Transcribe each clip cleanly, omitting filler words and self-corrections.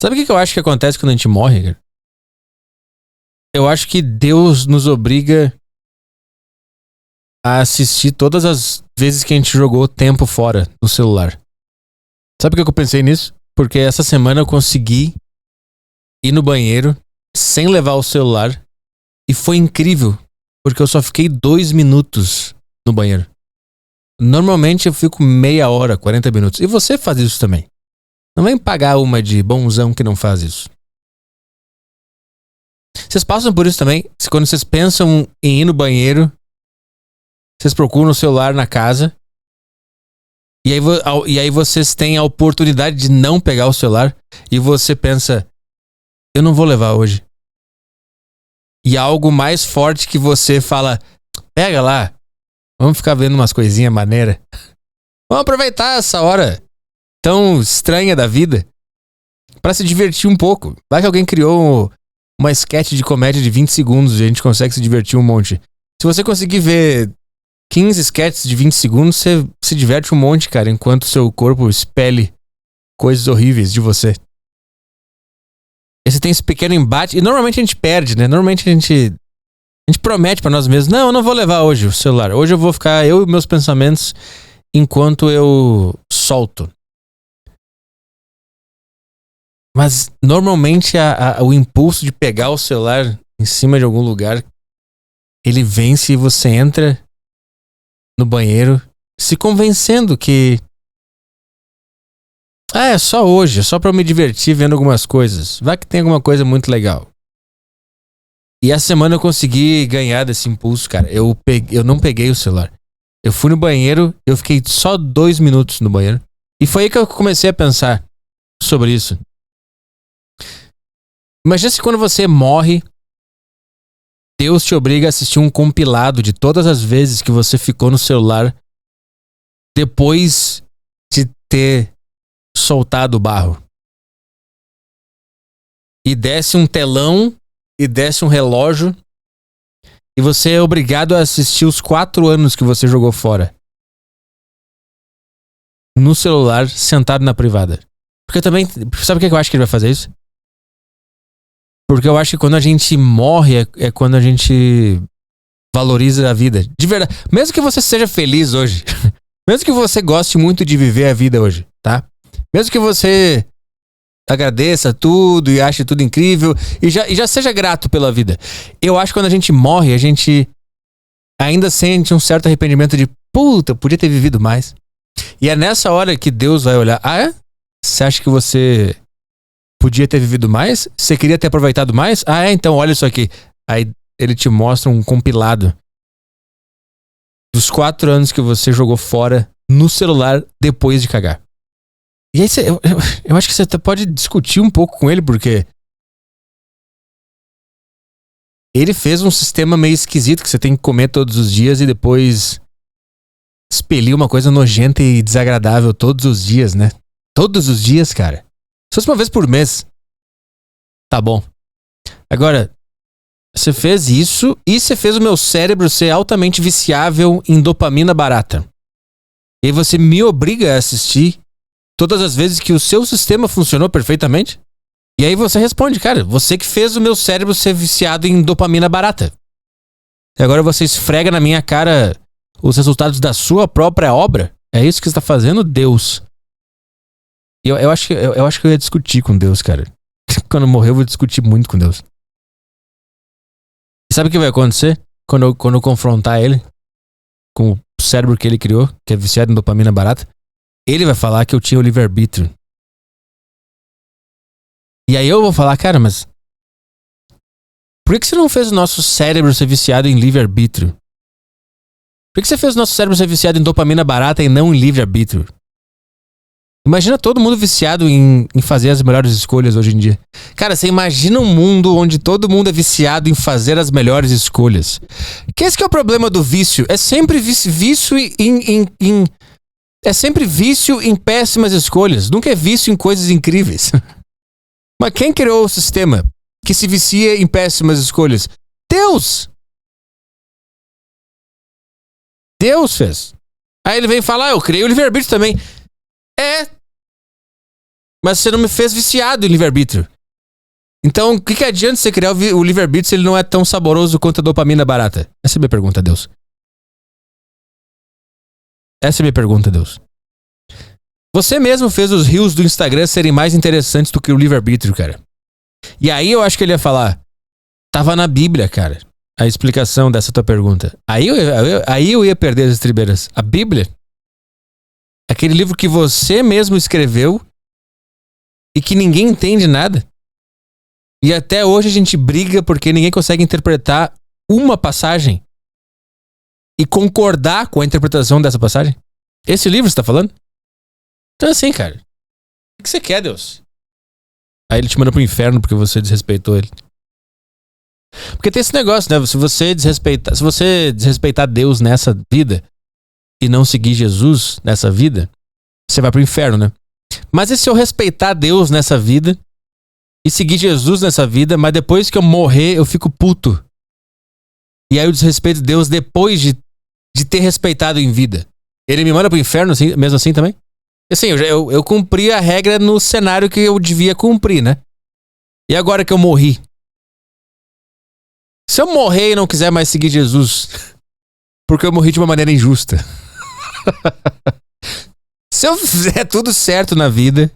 Sabe o que eu acho que acontece quando a gente morre, cara? Eu acho que Deus nos obriga a assistir todas as vezes que a gente jogou tempo fora no celular. Sabe por que eu pensei nisso? Porque essa semana eu consegui ir no banheiro sem levar o celular e foi incrível, porque eu só fiquei 2 minutos no banheiro. Normalmente eu fico meia hora, 40 minutos. E você faz isso também. Não vem pagar uma de bonzão que não faz isso. Vocês passam por isso também? Quando vocês pensam em ir no banheiro, vocês procuram o celular na casa e aí vocês têm a oportunidade de não pegar o celular e você pensa, eu não vou levar hoje. E algo mais forte que você fala, pega lá, vamos ficar vendo umas coisinhas maneiras. Vamos aproveitar essa hora tão estranha da vida pra se divertir um pouco. Vai que alguém criou uma sketch de comédia de 20 segundos e a gente consegue se divertir um monte. Se você conseguir ver 15 sketches de 20 segundos, você se diverte um monte, cara, enquanto seu corpo expele coisas horríveis de você. E você tem esse pequeno embate, e normalmente a gente perde, né? Normalmente a gente promete pra nós mesmos, não, eu não vou levar hoje o celular. Hoje eu vou ficar eu e meus pensamentos enquanto eu solto. Mas normalmente o impulso de pegar o celular em cima de algum lugar, ele vence e você entra no banheiro se convencendo que é só hoje, é só pra eu me divertir vendo algumas coisas. Vai que tem alguma coisa muito legal. E essa semana eu consegui ganhar desse impulso, cara. Eu não peguei o celular. Eu fui no banheiro, eu fiquei só 2 minutos no banheiro. E foi aí que eu comecei a pensar sobre isso. Imagina se quando você morre, Deus te obriga a assistir um compilado de todas as vezes que você ficou no celular depois de ter soltado o barro. E desce um telão, e desce um relógio, e você é obrigado a assistir os 4 anos que você jogou fora. No celular, sentado na privada. Porque também, sabe o que eu acho que ele vai fazer isso? Porque eu acho que quando a gente morre é quando a gente valoriza a vida. De verdade. Mesmo que você seja feliz hoje. Mesmo que você goste muito de viver a vida hoje, tá? Mesmo que você agradeça tudo e ache tudo incrível e já seja grato pela vida. Eu acho que quando a gente morre, a gente ainda sente um certo arrependimento de puta, podia ter vivido mais. E é nessa hora que Deus vai olhar. Ah, é? Você acha que você podia ter vivido mais? Você queria ter aproveitado mais? Ah, é? Então olha isso aqui. Aí ele te mostra um compilado dos 4 anos que você jogou fora no celular depois de cagar. E aí eu acho que você até pode discutir um pouco com ele, porque ele fez um sistema meio esquisito que você tem que comer todos os dias e depois expelir uma coisa nojenta e desagradável todos os dias, né? Todos os dias, cara. Se fosse uma vez por mês, tá bom. Agora, você fez isso e você fez o meu cérebro ser altamente viciável em dopamina barata. E aí você me obriga a assistir todas as vezes que o seu sistema funcionou perfeitamente. E aí você responde, cara, você que fez o meu cérebro ser viciado em dopamina barata. E agora você esfrega na minha cara os resultados da sua própria obra. É isso que você está fazendo, Deus. Eu acho que eu ia discutir com Deus, cara. Quando eu morrer, eu vou discutir muito com Deus. E sabe o que vai acontecer? Quando eu confrontar ele com o cérebro que ele criou, que é viciado em dopamina barata, ele vai falar que eu tinha o livre-arbítrio. E aí eu vou falar, cara, mas por que você não fez o nosso cérebro ser viciado em livre-arbítrio? Por que você fez o nosso cérebro ser viciado em dopamina barata e não em livre-arbítrio? Imagina todo mundo viciado em fazer as melhores escolhas hoje em dia. Cara, você imagina um mundo onde todo mundo é viciado em fazer as melhores escolhas. Que esse que é o problema do vício. É sempre vício é sempre vício em péssimas escolhas. Nunca é vício em coisas incríveis. Mas quem criou o sistema que se vicia em péssimas escolhas? Deus! Deus fez. Aí ele vem falar, eu criei o livre-arbítrio também. É. Mas você não me fez viciado em livre-arbítrio. Então, o que adianta você criar o livre-arbítrio se ele não é tão saboroso quanto a dopamina barata? Essa é a minha pergunta, Deus. Essa é a minha pergunta, Deus. Você mesmo fez os reels do Instagram serem mais interessantes do que o livre-arbítrio, cara. E aí eu acho que ele ia falar, tava na Bíblia, cara, a explicação dessa tua pergunta. Aí eu ia perder as estribeiras. A Bíblia, aquele livro que você mesmo escreveu e que ninguém entende nada. E até hoje a gente briga porque ninguém consegue interpretar uma passagem e concordar com a interpretação dessa passagem. Esse livro você tá falando? Então assim, cara, o que você quer, Deus? Aí ele te manda pro inferno porque você desrespeitou ele. Porque tem esse negócio, né? Se você desrespeitar Deus nessa vida e não seguir Jesus nessa vida, você vai pro inferno, né? Mas e se eu respeitar Deus nessa vida e seguir Jesus nessa vida, mas depois que eu morrer eu fico puto? E aí eu desrespeito Deus depois de ter respeitado em vida. Ele me manda pro inferno assim, mesmo assim também? Assim, eu cumpri a regra no cenário que eu devia cumprir, né? E agora que eu morri? Se eu morrer e não quiser mais seguir Jesus, porque eu morri de uma maneira injusta. Se eu fizer tudo certo na vida,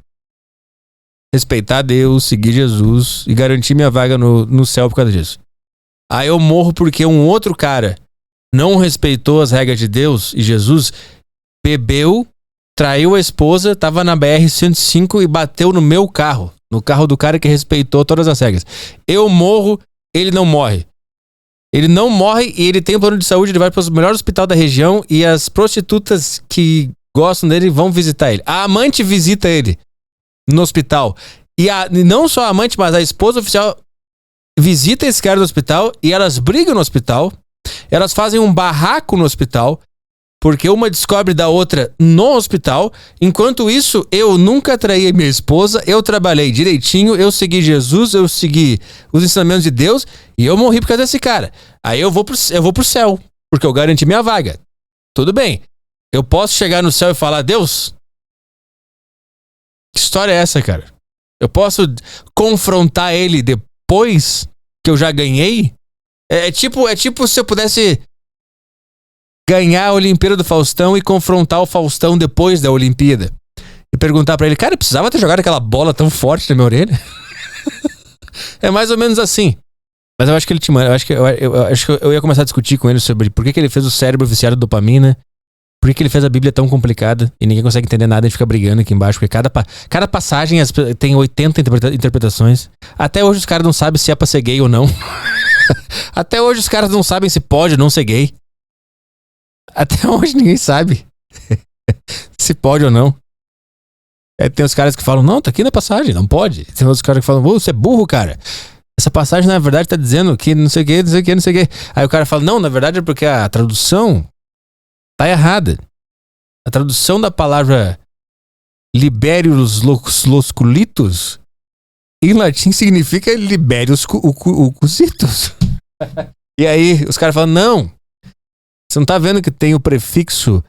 respeitar Deus, seguir Jesus e garantir minha vaga no céu por causa disso. Aí eu morro porque um outro cara não respeitou as regras de Deus e Jesus, bebeu, traiu a esposa, tava na BR-105 e bateu no meu carro. No carro do cara que respeitou todas as regras. Eu morro, ele não morre. Ele não morre e ele tem um plano de saúde, ele vai para o melhor hospital da região e as prostitutas que gostam dele vão visitar ele. A amante visita ele no hospital. E não só a amante, mas a esposa oficial visita esse cara no hospital e elas brigam no hospital. Elas fazem um barraco no hospital, porque uma descobre da outra no hospital. Enquanto isso, eu nunca traí minha esposa, eu trabalhei direitinho, eu segui Jesus, eu segui os ensinamentos de Deus e eu morri por causa desse cara. Aí eu vou pro céu, porque eu garanti minha vaga. Tudo bem. Eu posso chegar no céu e falar, Deus, que história é essa, cara? Eu posso confrontar ele depois que eu já ganhei? É tipo se eu pudesse ganhar a Olimpíada do Faustão e confrontar o Faustão depois da Olimpíada. E perguntar pra ele, cara, eu precisava ter jogado aquela bola tão forte na minha orelha? É mais ou menos assim. Mas eu acho que ele te manda. Eu acho que eu ia começar a discutir com ele sobre por que ele fez o cérebro viciado em dopamina, por que ele fez a Bíblia tão complicada e ninguém consegue entender nada e fica brigando aqui embaixo, porque cada passagem tem 80 interpretações. Até hoje os caras não sabem se é pra ser gay ou não. Até hoje os caras não sabem se pode ou não ser gay. Até hoje ninguém sabe se pode ou não. Aí tem os caras que falam, não, tá aqui na passagem, não pode. Tem outros caras que falam, você é burro, cara. Essa passagem na verdade tá dizendo que não sei o que, não sei o que, não sei o que. Aí o cara fala, não, na verdade é porque a tradução tá errada. A tradução da palavra liberius losculitus em latim significa liberius cusitus. E aí os caras falam, não, você não tá vendo que tem o prefixo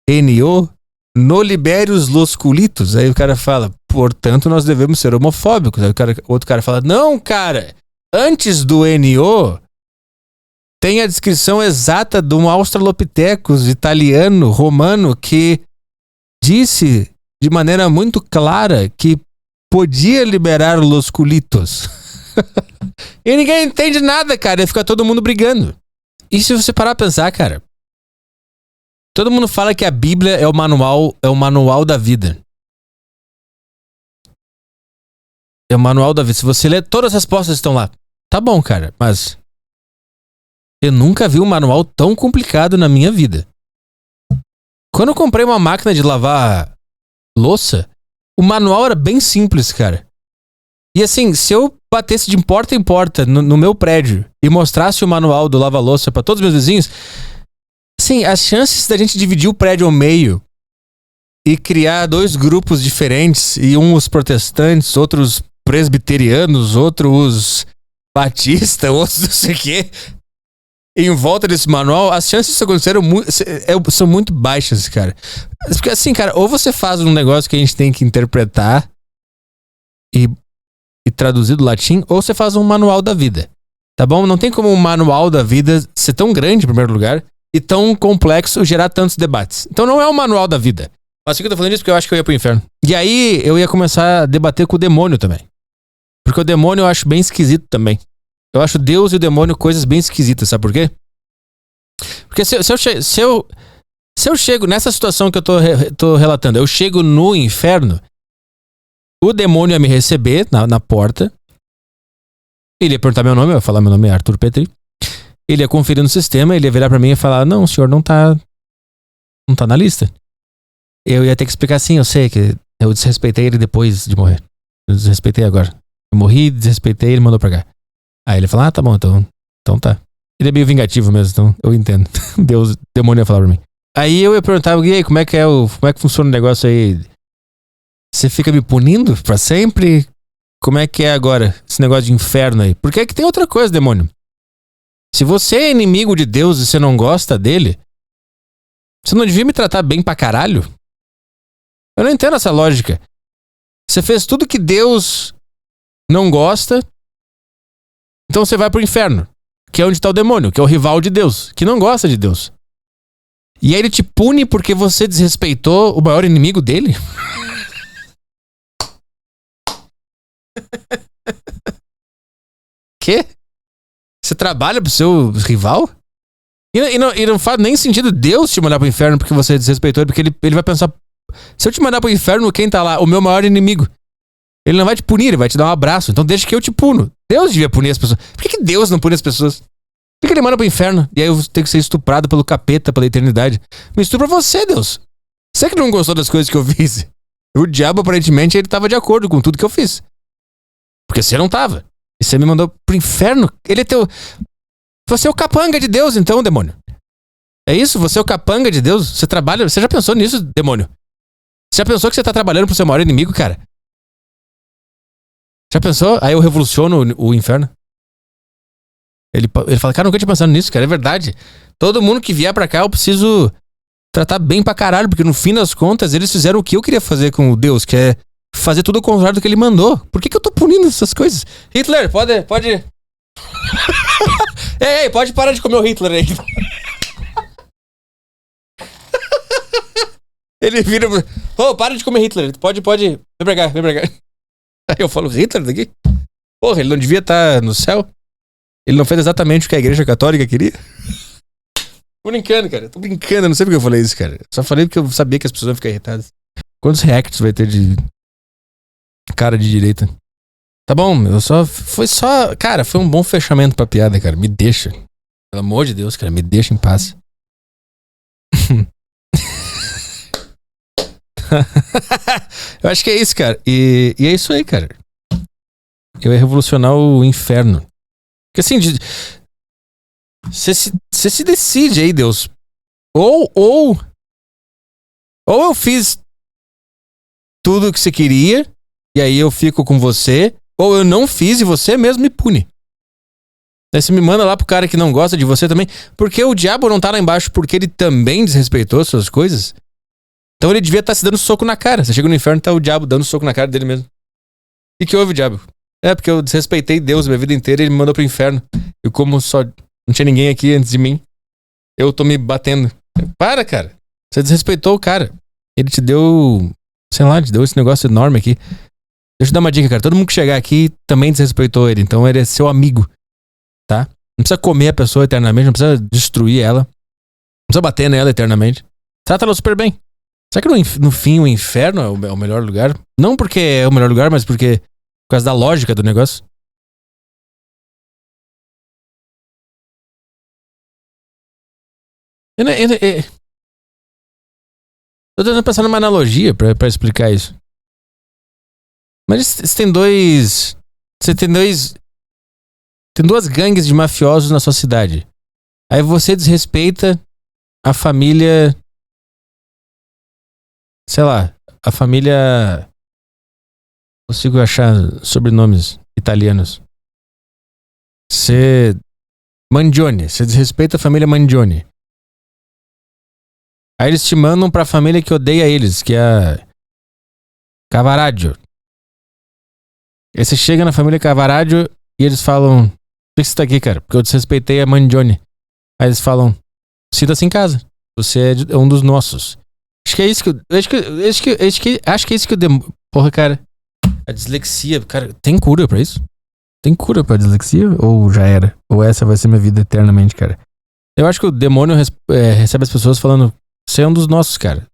NO no liberius losculitus? Aí o cara fala, portanto nós devemos ser homofóbicos. Aí outro cara fala, não, cara, antes do NO tem a descrição exata de um australopithecus italiano, romano, que disse de maneira muito clara que podia liberar los culitos. E ninguém entende nada, cara. E fica todo mundo brigando. E se você parar pra pensar, cara, todo mundo fala que a Bíblia é o manual da vida. É o manual da vida. Se você ler, todas as respostas estão lá. Tá bom, cara, mas eu nunca vi um manual tão complicado na minha vida. Quando eu comprei uma máquina de lavar louça, o manual era bem simples, cara. E assim, se eu batesse de porta em porta no meu prédio e mostrasse o manual do lava-louça pra todos os meus vizinhos, assim, as chances da gente dividir o prédio ao meio e criar dois grupos diferentes, e uns protestantes, outros presbiterianos, outros batistas, outros não sei o quê, em volta desse manual, as chances disso acontecerem são muito baixas, cara. Porque assim, cara, ou você faz um negócio que a gente tem que interpretar e traduzir do latim, ou você faz um manual da vida. Tá bom? Não tem como um manual da vida ser tão grande, em primeiro lugar, e tão complexo gerar tantos debates. Então não é um manual da vida. Mas por que eu tô falando isso? Porque eu acho que eu ia pro inferno. E aí eu ia começar a debater com o demônio também. Porque o demônio eu acho bem esquisito também. Eu acho Deus e o demônio coisas bem esquisitas, sabe por quê? Porque se eu chego nessa situação que eu tô relatando, eu chego no inferno, o demônio ia me receber na porta, ele ia perguntar meu nome, eu ia falar meu nome é Arthur Petri, ele ia conferir no sistema, ele ia virar pra mim e falar, não, o senhor não tá na lista. Eu ia ter que explicar assim, eu sei que eu desrespeitei ele depois de morrer. Eu desrespeitei agora. Eu morri, desrespeitei, ele mandou pra cá. Aí ele fala, tá bom, então tá. Ele é meio vingativo mesmo, então eu entendo. Deus, o demônio ia falar pra mim. Aí eu ia perguntar, e aí, como é que funciona o negócio aí? Você fica me punindo pra sempre? Como é que é agora, esse negócio de inferno aí? Porque é que tem outra coisa, demônio. Se você é inimigo de Deus e você não gosta dele, você não devia me tratar bem pra caralho? Eu não entendo essa lógica. Você fez tudo que Deus não gosta, então você vai pro inferno, que é onde tá o demônio, que é o rival de Deus, que não gosta de Deus. E aí ele te pune porque você desrespeitou o maior inimigo dele? Quê? Você trabalha pro seu rival? E não faz nem sentido Deus te mandar pro inferno porque você desrespeitou ele, porque ele vai pensar, se eu te mandar pro inferno, quem tá lá? O meu maior inimigo. Ele não vai te punir, ele vai te dar um abraço. Então deixa que eu te puno. Deus devia punir as pessoas. Por que Deus não pune as pessoas? Por que ele manda pro inferno? E aí eu tenho que ser estuprado pelo capeta, pela eternidade. Me estupra você, Deus. Você que não gostou das coisas que eu fiz. O diabo, aparentemente, ele tava de acordo com tudo que eu fiz. Porque você não tava. E você me mandou pro inferno. Ele é teu... Você é o capanga de Deus, então, demônio. É isso? Você é o capanga de Deus? Você trabalha... Você já pensou nisso, demônio? Você já pensou que você tá trabalhando pro seu maior inimigo, cara? Já pensou? Aí eu revoluciono o inferno. Ele fala, cara, nunca tinha pensado nisso, cara. É verdade. Todo mundo que vier pra cá, eu preciso tratar bem pra caralho, porque no fim das contas, eles fizeram o que eu queria fazer com o Deus, que é fazer tudo o contrário do que ele mandou. Por que eu tô punindo essas coisas? Hitler, pode... ei, pode parar de comer o Hitler aí. Ele vira... para de comer Hitler. Pode... Vem pra cá. Aí eu falo, Hitler daqui? Porra, ele não devia estar no céu? Ele não fez exatamente o que a igreja católica queria? Tô brincando, cara. Eu não sei porque eu falei isso, cara. Só falei porque eu sabia que as pessoas iam ficar irritadas. Quantos reacts vai ter de cara de direita? Tá bom, cara, foi um bom fechamento pra piada, cara. Me deixa. Pelo amor de Deus, cara, me deixa em paz. Eu acho que é isso, cara. E é isso aí, cara. Eu ia revolucionar o inferno. Porque assim, você se decide aí, Deus. Ou eu fiz tudo o que você queria, e aí eu fico com você, ou eu não fiz e você mesmo me pune. Aí você me manda lá pro cara que não gosta de você também, porque o diabo não tá lá embaixo porque ele também desrespeitou suas coisas. Então ele devia estar se dando soco na cara. Você chega no inferno e tá o diabo dando soco na cara dele mesmo. E que houve, diabo? É, porque eu desrespeitei Deus a minha vida inteira e ele me mandou pro inferno. E como só não tinha ninguém aqui antes de mim, eu tô me batendo. Para, cara. Você desrespeitou o cara. Ele te deu, sei lá, te deu esse negócio enorme aqui. Deixa eu dar uma dica, cara. Todo mundo que chegar aqui também desrespeitou ele. Então ele é seu amigo, tá? Não precisa comer a pessoa eternamente, não precisa destruir ela. Não precisa bater nela eternamente. Trata ela super bem. Será que no fim o inferno é o melhor lugar? Não porque é o melhor lugar, mas porque por causa da lógica do negócio. Eu tô tentando pensar numa analogia pra explicar isso. Mas você tem dois... Tem duas gangues de mafiosos na sua cidade. Aí você desrespeita a família... Sei lá, a família... Consigo achar sobrenomes italianos. Mangione. Você desrespeita a família Mangione. Aí eles te mandam pra família que odeia eles, que é a Cavaraggio. Aí você chega na família Cavarádio e eles falam: por que você tá aqui, cara? Porque eu desrespeitei a mãe de Johnny. Aí eles falam: sinta-se em casa. Você é um dos nossos. Acho que é isso que eu. Acho que é isso que eu demo. Porra, cara. A dislexia, cara, tem cura pra isso? Tem cura pra dislexia? Ou já era? Ou essa vai ser minha vida eternamente, cara? Eu acho que o demônio recebe as pessoas falando: você é um dos nossos, cara.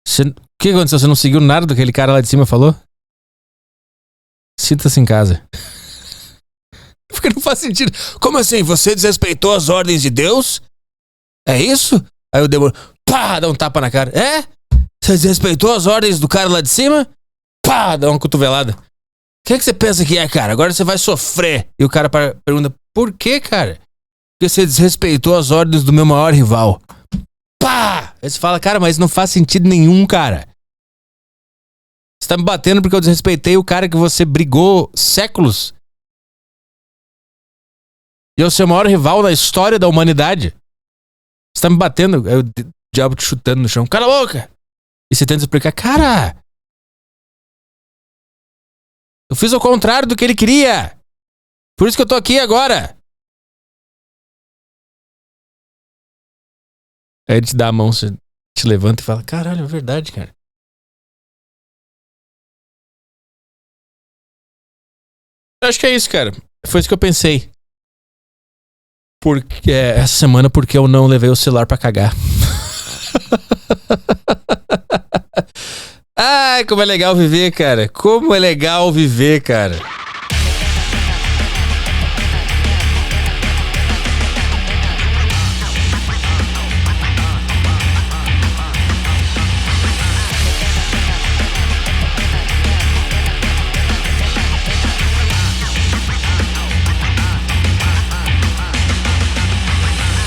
O que aconteceu? Você não seguiu nada do que aquele cara lá de cima falou? Sinta-se em casa. Porque não faz sentido. Como assim? Você desrespeitou as ordens de Deus? É isso? Aí o demônio, pá, dá um tapa na cara. É? Você desrespeitou as ordens do cara lá de cima? Pá, dá uma cotovelada. O que você pensa que é, cara? Agora você vai sofrer. E o cara pergunta, por que, cara? Porque você desrespeitou as ordens do meu maior rival. Pá! Aí você fala, cara, mas não faz sentido nenhum, cara. Você tá me batendo porque eu desrespeitei o cara que você brigou séculos. E é o seu maior rival na história da humanidade. Você tá me batendo, é o diabo te chutando no chão. Cala a boca! E você tenta explicar, cara... eu fiz o contrário do que ele queria. Por isso que eu tô aqui agora. Aí ele te dá a mão, você te levanta e fala, caralho, é verdade, cara. Eu acho que é isso, cara. Foi isso que eu pensei. Porque essa semana, porque eu não levei o celular pra cagar. Ai, como é legal viver, cara. Como é legal viver, cara.